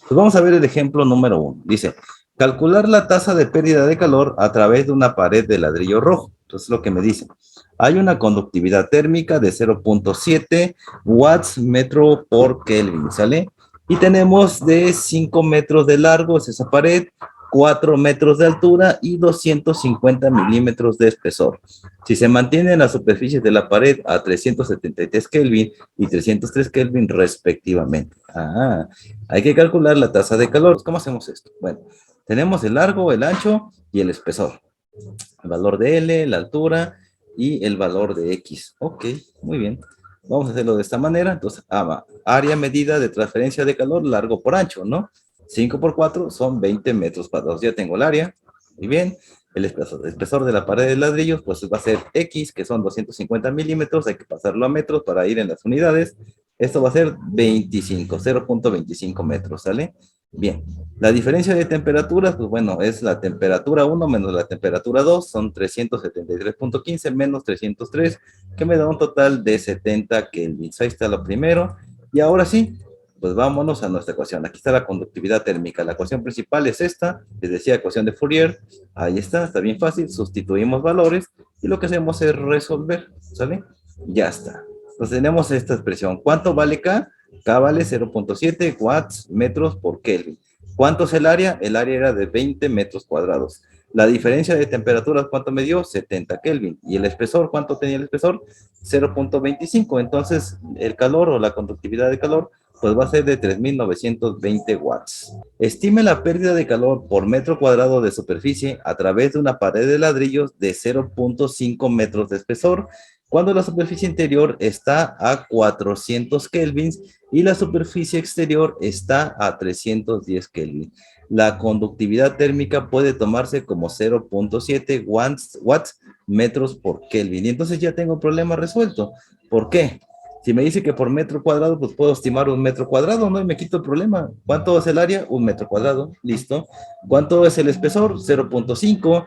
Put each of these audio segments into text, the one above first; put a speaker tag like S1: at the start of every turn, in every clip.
S1: Pues vamos a ver el ejemplo número 1. Dice, calcular la tasa de pérdida de calor a través de una pared de ladrillo rojo. Entonces, lo que me dice, hay una conductividad térmica de 0.7 watts metro por Kelvin, ¿sale? Y tenemos de 5 metros de largo, es esa pared, 4 metros de altura y 250 milímetros de espesor. Si se mantienen las superficies de la pared a 373 Kelvin y 303 Kelvin respectivamente. Hay que calcular la tasa de calor. ¿Cómo hacemos esto? Bueno, tenemos el largo, el ancho y el espesor. El valor de L, la altura y el valor de X. Ok, muy bien. Vamos a hacerlo de esta manera. Entonces, área medida de transferencia de calor, largo por ancho, ¿no? 5 por 4 son 20 metros cuadrados. Ya tengo el área. Muy bien. El espesor de la pared de ladrillos, pues va a ser X, que son 250 milímetros. Hay que pasarlo a metros para ir en las unidades. Esto va a ser 25, 0.25 metros, ¿sale? Bien, la diferencia de temperaturas, pues bueno, es la temperatura 1 menos la temperatura 2, son 373.15 menos 303, que me da un total de 70 Kelvin. Ahí está lo primero. Y ahora sí, pues vámonos a nuestra ecuación. Aquí está la conductividad térmica. La ecuación principal es esta, les decía ecuación de Fourier. Ahí está bien fácil. Sustituimos valores y lo que hacemos es resolver, ¿sale? Ya está. Entonces tenemos esta expresión. ¿Cuánto vale K? K vale 0.7 watts metros por Kelvin. ¿Cuánto es el área? El área era de 20 metros cuadrados. La diferencia de temperaturas, ¿cuánto me dio? 70 Kelvin. ¿Y el espesor? ¿Cuánto tenía el espesor? 0.25. Entonces, el calor o la conductividad de calor, pues va a ser de 3.920 watts. Estime la pérdida de calor por metro cuadrado de superficie a través de una pared de ladrillos de 0.5 metros de espesor cuando la superficie interior está a 400 kelvins y la superficie exterior está a 310 Kelvin. La conductividad térmica puede tomarse como 0.7 watts metros por Kelvin. Y entonces ya tengo el problema resuelto. ¿Por qué? Si me dice que por metro cuadrado, pues puedo estimar un metro cuadrado, ¿no? Y me quito el problema. ¿Cuánto es el área? Un metro cuadrado. Listo. ¿Cuánto es el espesor? 0.5.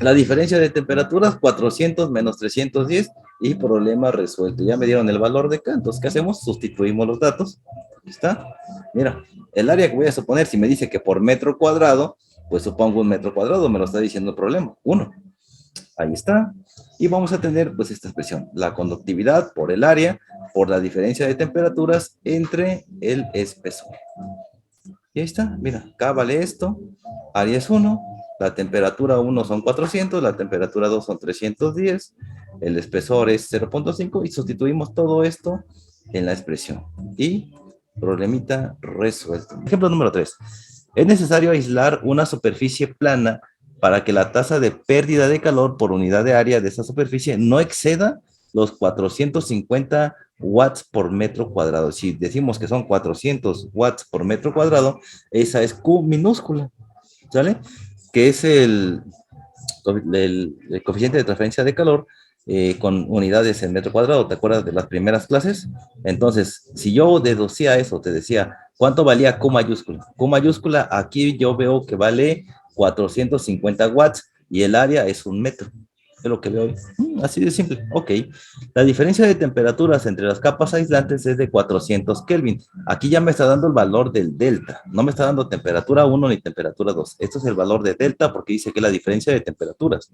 S1: La diferencia de temperaturas, 400 menos 310 y problema resuelto. Ya me dieron el valor de K. Entonces, ¿qué hacemos? Sustituimos los datos. Aquí está. Mira, el área que voy a suponer, si me dice que por metro cuadrado, pues supongo un metro cuadrado, me lo está diciendo el problema. 1. Ahí está. Y vamos a tener pues esta expresión, la conductividad por el área, por la diferencia de temperaturas entre el espesor. Y ahí está, mira, K vale esto, área es 1, la temperatura 1 son 400, la temperatura 2 son 310, el espesor es 0.5 y sustituimos todo esto en la expresión. Y problemita resuelto. Ejemplo número 3. Es necesario aislar una superficie plana para que la tasa de pérdida de calor por unidad de área de esa superficie no exceda los 450 watts por metro cuadrado. Si decimos que son 400 watts por metro cuadrado, esa es Q minúscula, ¿sale? Que es el coeficiente de transferencia de calor con unidades en metro cuadrado. ¿Te acuerdas de las primeras clases? Entonces, si yo deducía eso, te decía, ¿cuánto valía Q mayúscula? Q mayúscula, aquí yo veo que vale 450 watts y el área es un metro. Es lo que veo hoy. Así de simple. Ok. La diferencia de temperaturas entre las capas aislantes es de 400 Kelvin. Aquí ya me está dando el valor del delta. No me está dando temperatura 1 ni temperatura 2. Esto es el valor de delta porque dice que es la diferencia de temperaturas.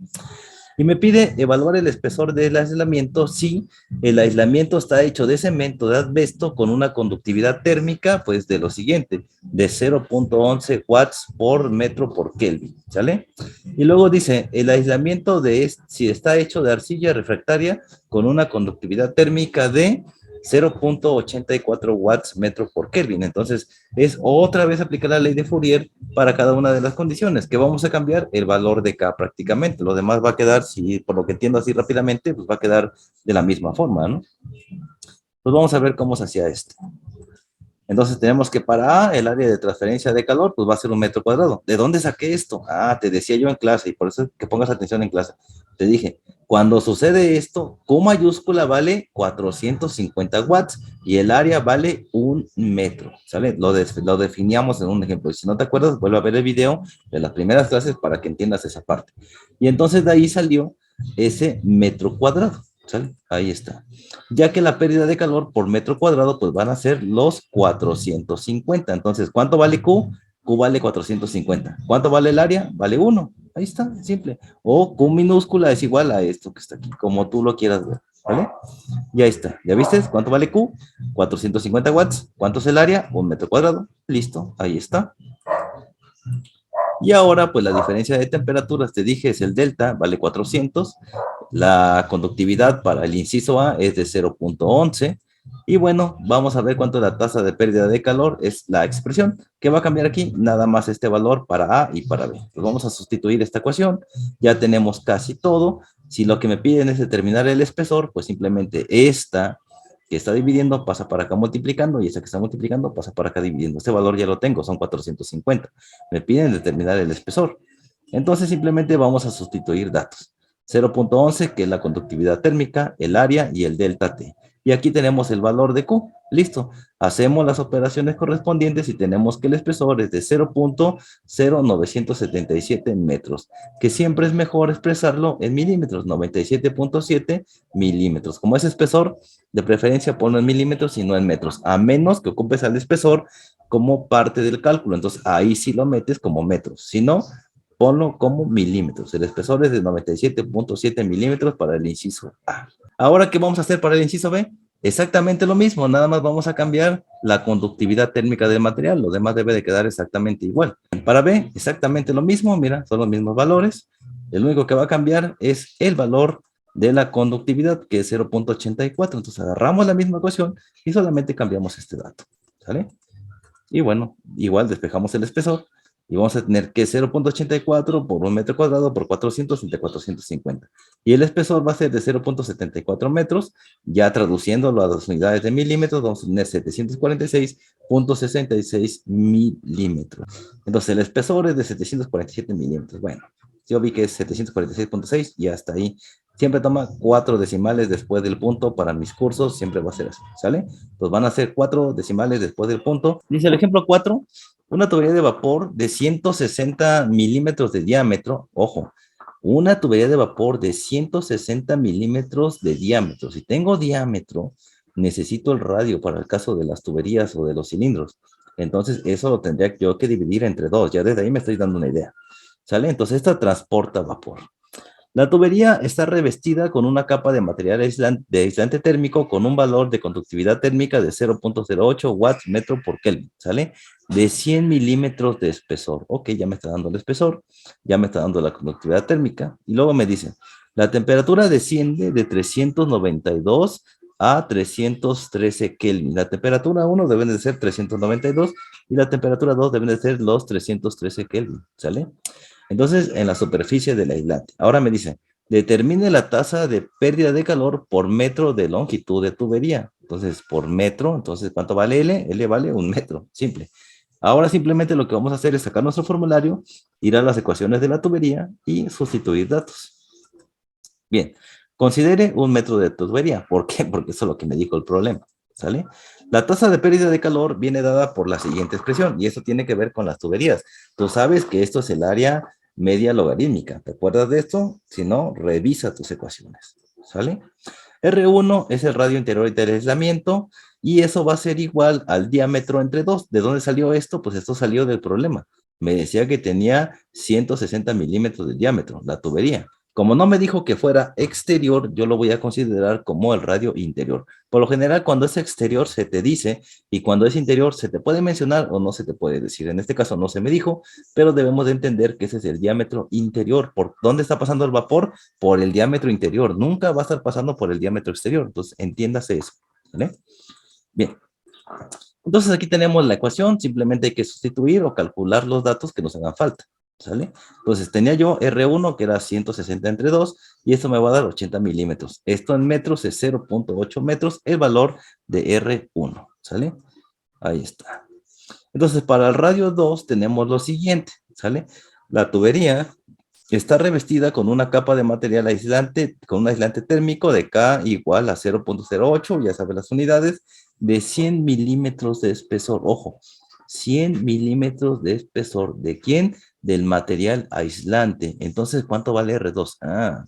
S1: Y me pide evaluar el espesor del aislamiento si el aislamiento está hecho de cemento de asbesto con una conductividad térmica, pues de lo siguiente, de 0.11 watts por metro por Kelvin, ¿sale? Y luego dice, el aislamiento si está hecho de arcilla refractaria con una conductividad térmica de 0.84 watts metro por Kelvin. Entonces, es otra vez aplicar la ley de Fourier para cada una de las condiciones, que vamos a cambiar el valor de K prácticamente. Lo demás va a quedar, si por lo que entiendo así rápidamente, pues va a quedar de la misma forma, ¿no? Pues vamos a ver cómo se hacía esto. Entonces tenemos que para A, el área de transferencia de calor, pues va a ser un metro cuadrado. ¿De dónde saqué esto? Te decía yo en clase, y por eso es que pongas atención en clase. Te dije, cuando sucede esto, Q mayúscula vale 450 watts y el área vale un metro, ¿sale? Lo definíamos en un ejemplo. Y si no te acuerdas, vuelve a ver el video de las primeras clases para que entiendas esa parte. Y entonces de ahí salió ese metro cuadrado, ¿Sale? Ahí está. Ya que la pérdida de calor por metro cuadrado, pues van a ser los 450. Entonces, ¿cuánto vale Q? Q vale 450. ¿Cuánto vale el área? Vale 1. Ahí está, simple. O Q minúscula es igual a esto que está aquí, como tú lo quieras ver. ¿Vale? Ya está. ¿Ya viste? ¿Cuánto vale Q? 450 watts. ¿Cuánto es el área? 1 metro cuadrado. Listo. Ahí está. Y ahora, pues la diferencia de temperaturas, te dije, es el delta, vale 400. La conductividad para el inciso A es de 0.11. Y bueno, vamos a ver cuánto es la tasa de pérdida de calor, es la expresión. ¿Qué va a cambiar aquí? Nada más este valor para A y para B. Pues vamos a sustituir esta ecuación. Ya tenemos casi todo. Si lo que me piden es determinar el espesor, pues simplemente esta que está dividiendo pasa para acá multiplicando y esta que está multiplicando pasa para acá dividiendo. Este valor ya lo tengo, son 450. Me piden determinar el espesor. Entonces simplemente vamos a sustituir datos. 0.11, que es la conductividad térmica, el área y el delta T. Y aquí tenemos el valor de Q. Listo. Hacemos las operaciones correspondientes y tenemos que el espesor es de 0.0977 metros, que siempre es mejor expresarlo en milímetros, 97.7 milímetros. Como es espesor, de preferencia ponlo en milímetros y no en metros, a menos que ocupes al espesor como parte del cálculo. Entonces ahí sí lo metes como metros. Si no, ponlo como milímetros. El espesor es de 97.7 milímetros para el inciso A. Ahora, ¿qué vamos a hacer para el inciso B? Exactamente lo mismo, nada más vamos a cambiar la conductividad térmica del material, lo demás debe de quedar exactamente igual. Para B, exactamente lo mismo, mira, son los mismos valores. El único que va a cambiar es el valor de la conductividad, que es 0.84. Entonces agarramos la misma ecuación y solamente cambiamos este dato, ¿sale? Y bueno, igual despejamos el espesor y vamos a tener que 0.84 por 1 metro cuadrado por 400 entre 450. Y el espesor va a ser de 0.74 metros, ya traduciéndolo a las unidades de milímetros, vamos a tener 746.66 milímetros. Entonces el espesor es de 747 milímetros. Bueno, yo vi que es 746.6 y hasta ahí. Siempre toma 4 decimales después del punto para mis cursos, siempre va a ser así, ¿sale? Pues van a ser 4 decimales después del punto. Dice el ejemplo 4, una tubería de vapor de 160 milímetros de diámetro, ojo, una tubería de vapor de 160 milímetros de diámetro. Si tengo diámetro, necesito el radio para el caso de las tuberías o de los cilindros. Entonces, eso lo tendría yo que dividir entre 2. Ya desde ahí me estoy dando una idea. ¿Sale? Entonces, esta transporta vapor. La tubería está revestida con una capa de material aislante térmico con un valor de conductividad térmica de 0.08 watts metro por Kelvin, ¿sale? De 100 milímetros de espesor. Ok, ya me está dando el espesor, ya me está dando la conductividad térmica. Y luego me dice, la temperatura desciende de 392 a 313 Kelvin. La temperatura 1 debe de ser 392 y la temperatura 2 deben de ser los 313 Kelvin, ¿sale? Entonces, en la superficie del aislante. Ahora me dice, determine la tasa de pérdida de calor por metro de longitud de tubería. Entonces, por metro, entonces, ¿cuánto vale L? L vale 1 metro, simple. Ahora simplemente lo que vamos a hacer es sacar nuestro formulario, ir a las ecuaciones de la tubería y sustituir datos. Bien, considere 1 metro de tubería. ¿Por qué? Porque eso es lo que me dijo el problema, ¿sale? La tasa de pérdida de calor viene dada por la siguiente expresión, y eso tiene que ver con las tuberías. Tú sabes que esto es el área media logarítmica. ¿Te acuerdas de esto? Si no, revisa tus ecuaciones, ¿sale? R1 es el radio interior del aislamiento, y eso va a ser igual al diámetro entre 2. ¿De dónde salió esto? Pues esto salió del problema. Me decía que tenía 160 milímetros de diámetro, la tubería. Como no me dijo que fuera exterior, yo lo voy a considerar como el radio interior. Por lo general, cuando es exterior se te dice, y cuando es interior se te puede mencionar o no se te puede decir. En este caso no se me dijo, pero debemos de entender que ese es el diámetro interior. ¿Por dónde está pasando el vapor? Por el diámetro interior. Nunca va a estar pasando por el diámetro exterior. Entonces, entiéndase eso, ¿vale? Bien. Entonces, aquí tenemos la ecuación. Simplemente hay que sustituir o calcular los datos que nos hagan falta. ¿Sale? Entonces tenía yo R1 que era 160 entre 2 y esto me va a dar 80 milímetros. Esto en metros es 0.8 metros, el valor de R1. ¿Sale? Ahí está. Entonces para el radio 2 tenemos lo siguiente. ¿Sale? La tubería está revestida con una capa de material aislante, con un aislante térmico de K igual a 0.08, ya sabes las unidades, de 100 milímetros de espesor. Ojo, 100 milímetros de espesor. ¿De quién? Del material aislante. Entonces, ¿cuánto vale R2? Ah,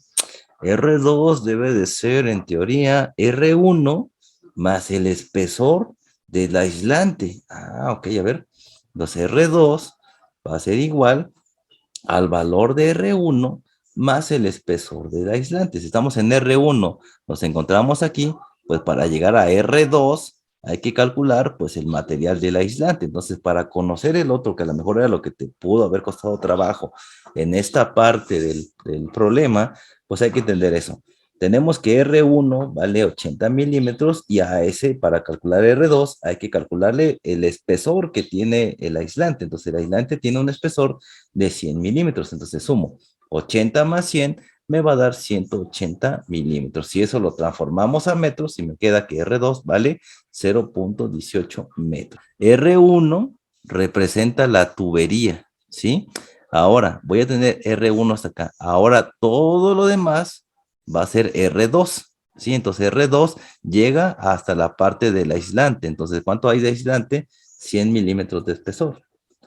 S1: R2 debe de ser, en teoría, R1 más el espesor del aislante. Ah, ok, a ver. Entonces R2 va a ser igual al valor de R1 más el espesor del aislante. Si estamos en R1, nos encontramos aquí, pues para llegar a R2 hay que calcular pues el material del aislante. Entonces, para conocer el otro, que a lo mejor era lo que te pudo haber costado trabajo en esta parte del problema, pues hay que entender eso. Tenemos que R1 vale 80 milímetros y a ese, para calcular R2, hay que calcularle el espesor que tiene el aislante. Entonces, el aislante tiene un espesor de 100 milímetros. Entonces, sumo 80 más 100, me va a dar 180 milímetros. Si eso lo transformamos a metros, y me queda que R2 vale 0.18 metros. R1 representa la tubería, ¿sí? Ahora, voy a tener R1 hasta acá. Ahora, todo lo demás va a ser R2, ¿sí? Entonces, R2 llega hasta la parte del aislante. Entonces, ¿cuánto hay de aislante? 100 milímetros de espesor.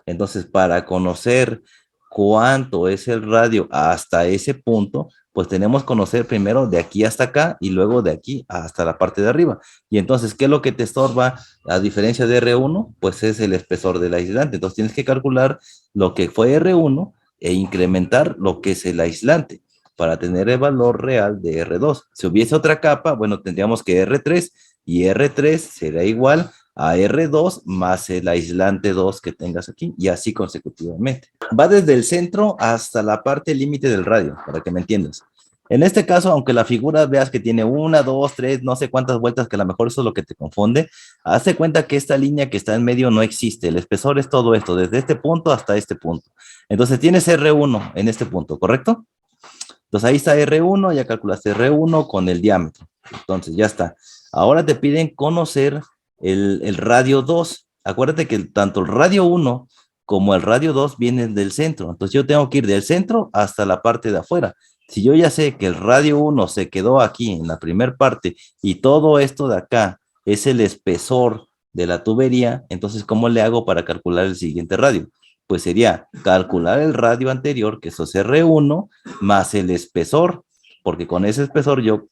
S1: Entonces, para conocer cuánto es el radio hasta ese punto, pues tenemos que conocer primero de aquí hasta acá y luego de aquí hasta la parte de arriba. Y entonces, ¿qué es lo que te estorba a diferencia de R1? Pues es el espesor del aislante. Entonces tienes que calcular lo que fue R1 e incrementar lo que es el aislante para tener el valor real de R2. Si hubiese otra capa, bueno, tendríamos que R3 y R3 será igual a R2 más el aislante 2 que tengas aquí y así consecutivamente. Va desde el centro hasta la parte límite del radio, para que me entiendas. En este caso, aunque la figura veas que tiene una, dos, tres, no sé cuántas vueltas, que a lo mejor eso es lo que te confunde, hazte cuenta que esta línea que está en medio no existe. El espesor es todo esto, desde este punto hasta este punto. Entonces tienes R1 en este punto, ¿correcto? Entonces ahí está R1, ya calculaste R1 con el diámetro. Entonces ya está. Ahora te piden conocer el radio 2. Acuérdate que tanto el radio 1 como el radio 2 vienen del centro. Entonces yo tengo que ir del centro hasta la parte de afuera. Si yo ya sé que el radio 1 se quedó aquí en la primera parte y todo esto de acá es el espesor de la tubería, entonces ¿cómo le hago para calcular el siguiente radio? Pues sería calcular el radio anterior, que eso es R1, más el espesor, porque con ese espesor yo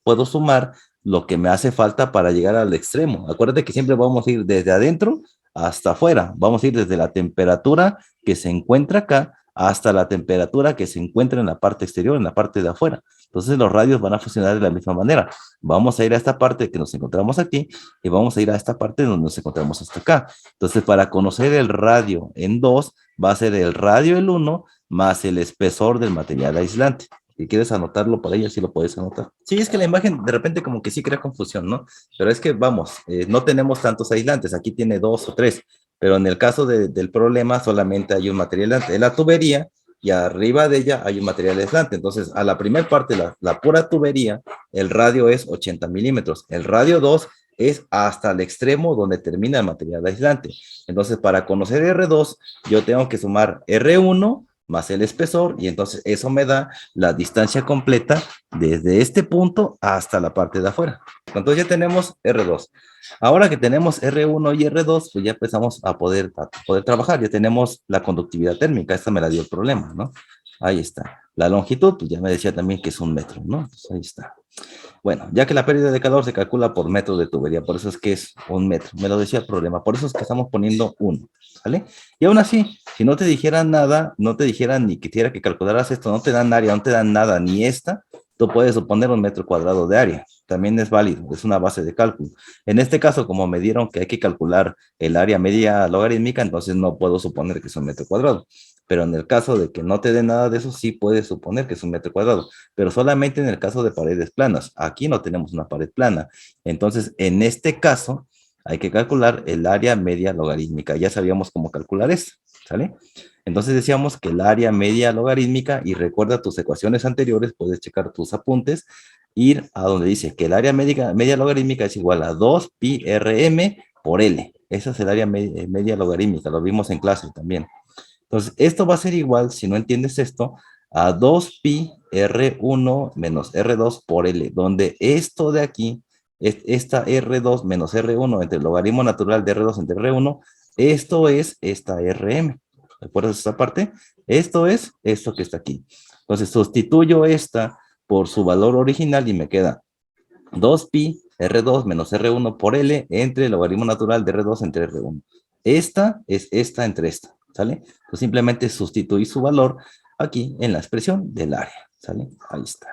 S1: puedo sumar lo que me hace falta para llegar al extremo. Acuérdate que siempre vamos a ir desde adentro hasta afuera. Vamos a ir desde la temperatura que se encuentra acá hasta la temperatura que se encuentra en la parte exterior, en la parte de afuera. Entonces los radios van a funcionar de la misma manera. Vamos a ir a esta parte que nos encontramos aquí y vamos a ir a esta parte donde nos encontramos hasta acá. Entonces, para conocer el radio en 2, va a ser el radio el 1 más el espesor del material aislante. Si quieres anotarlo para ella, sí lo puedes anotar. Sí, es que la imagen de repente como que sí crea confusión, ¿no? Pero es que, vamos, no tenemos tantos aislantes. Aquí tiene 2 o 3, pero en el caso del problema solamente hay un material aislante. En la tubería y arriba de ella hay un material aislante. Entonces, a la primera parte, la pura tubería, el radio es 80 milímetros. El radio 2 es hasta el extremo donde termina el material aislante. Entonces, para conocer R2, yo tengo que sumar R1 más el espesor, y entonces eso me da la distancia completa desde este punto hasta la parte de afuera. Entonces ya tenemos R2. Ahora que tenemos R1 y R2, pues ya empezamos a poder trabajar. Ya tenemos la conductividad térmica. Esta me la dio el problema, ¿no? Ahí está. La longitud, pues ya me decía también que es 1 metro, ¿no? Entonces ahí está. Bueno, ya que la pérdida de calor se calcula por metro de tubería, por eso es que es 1 metro. Me lo decía el problema, por eso es que estamos poniendo 1, ¿vale? Y aún así, si no te dijeran nada, no te dijeran ni quisiera que calcularas esto, no te dan área, no te dan nada, ni esta, tú puedes suponer 1 metro cuadrado de área. También es válido, es una base de cálculo. En este caso, como me dieron que hay que calcular el área media logarítmica, entonces no puedo suponer que es 1 metro cuadrado. Pero en el caso de que no te dé nada de eso, sí puedes suponer que es 1 metro cuadrado, pero solamente en el caso de paredes planas. Aquí no tenemos una pared plana. Entonces, en este caso, hay que calcular el área media logarítmica. Ya sabíamos cómo calcular eso, ¿sale? Entonces decíamos que el área media logarítmica, y recuerda tus ecuaciones anteriores, puedes checar tus apuntes, ir a donde dice que el área media logarítmica es igual a 2 pi rm por L. Esa es el área media logarítmica, lo vimos en clase también. Entonces, esto va a ser igual, si no entiendes esto, a 2 pi R1 menos R2 por L, donde esto de aquí, esta R2 menos R1 entre el logaritmo natural de R2 entre R1, esto es esta RM. ¿Recuerdas esta parte? Esto es esto que está aquí. Entonces, sustituyo esta por su valor original y me queda 2pi R2 menos R1 por L entre el logaritmo natural de R2 entre R1. Esta es esta entre esta, ¿sale? Pues simplemente sustituir su valor aquí en la expresión del área, ¿sale? Ahí está.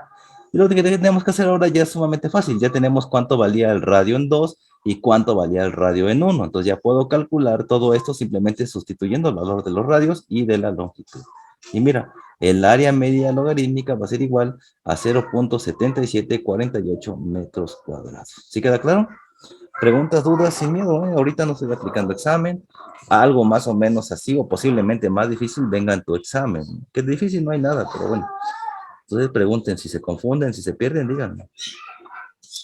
S1: Y lo que tenemos que hacer ahora ya es sumamente fácil. Ya tenemos cuánto valía el radio en 2 y cuánto valía el radio en 1. Entonces ya puedo calcular todo esto simplemente sustituyendo el valor de los radios y de la longitud. Y mira, el área media logarítmica va a ser igual a 0.7748 metros cuadrados. ¿Sí queda claro? Preguntas, dudas, sin miedo, ¿eh? Ahorita no estoy aplicando examen. Algo más o menos así o posiblemente más difícil venga en tu examen. Que es difícil no hay nada, pero bueno. Entonces pregunten si se confunden, si se pierden, díganme.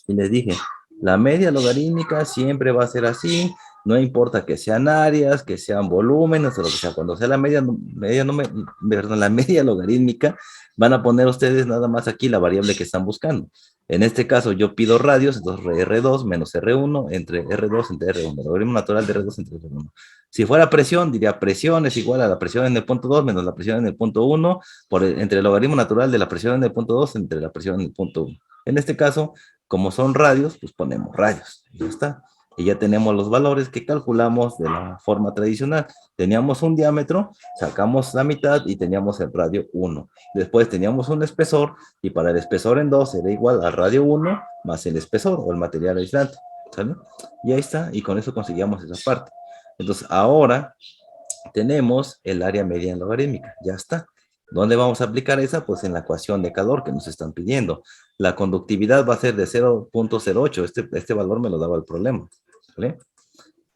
S1: Y les dije, la media logarítmica siempre va a ser así, no importa que sean áreas, que sean volúmenes o lo que sea. Cuando sea la la media logarítmica, van a poner ustedes nada más aquí la variable que están buscando. En este caso yo pido radios, entonces R2 menos R1 entre R2 entre R1, el logaritmo natural de R2 entre R1. Si fuera presión, diría presión es igual a la presión en el punto 2 menos la presión en el punto 1 entre el logaritmo natural de la presión en el punto 2 entre la presión en el punto 1. En este caso, como son radios, pues ponemos radios. Y ya está. Y ya tenemos los valores que calculamos de la forma tradicional. Teníamos un diámetro, sacamos la mitad y teníamos el radio 1. Después teníamos un espesor y para el espesor en 2 era igual al radio 1 más el espesor o el material aislante. ¿Sale? Y ahí está. Y con eso conseguíamos esa parte. Entonces ahora tenemos el área media logarítmica. Ya está. ¿Dónde vamos a aplicar esa? Pues en la ecuación de calor que nos están pidiendo. La conductividad va a ser de 0.08. Este valor me lo daba el problema. ¿Vale?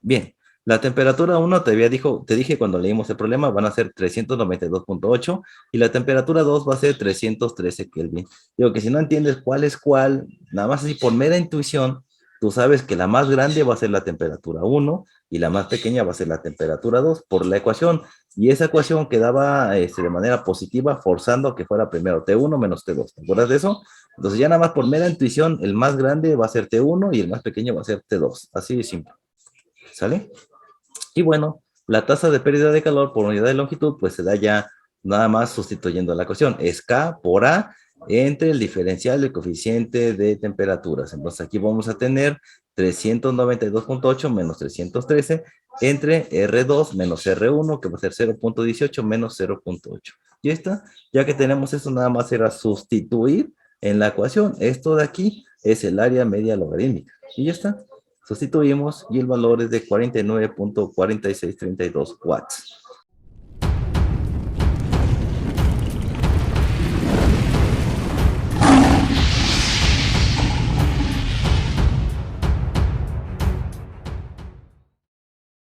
S1: Bien. La temperatura 1 te dije cuando leímos el problema, van a ser 392.8 y la temperatura 2 va a ser 313 Kelvin. Digo que si no entiendes cuál es cuál, nada más así por mera intuición, tú sabes que la más grande va a ser la temperatura 1 y la más pequeña va a ser la temperatura 2 por la ecuación. Y esa ecuación quedaba de manera positiva forzando a que fuera primero T1 menos T2. ¿Te acuerdas de eso? Entonces ya nada más por mera intuición, el más grande va a ser T1 y el más pequeño va a ser T2. Así de simple. ¿Sale? Y bueno, la tasa de pérdida de calor por unidad de longitud, pues se da ya nada más sustituyendo la ecuación. Es K por A entre el diferencial del coeficiente de temperaturas. Entonces aquí vamos a tener 392.8 menos 313 entre R2 menos R1, que va a ser 0.18 menos 0.8. Y está, ya que tenemos eso, nada más era sustituir en la ecuación. Esto de aquí es el área media logarítmica. Y ya está. Sustituimos y el valor es de 49.4632 watts.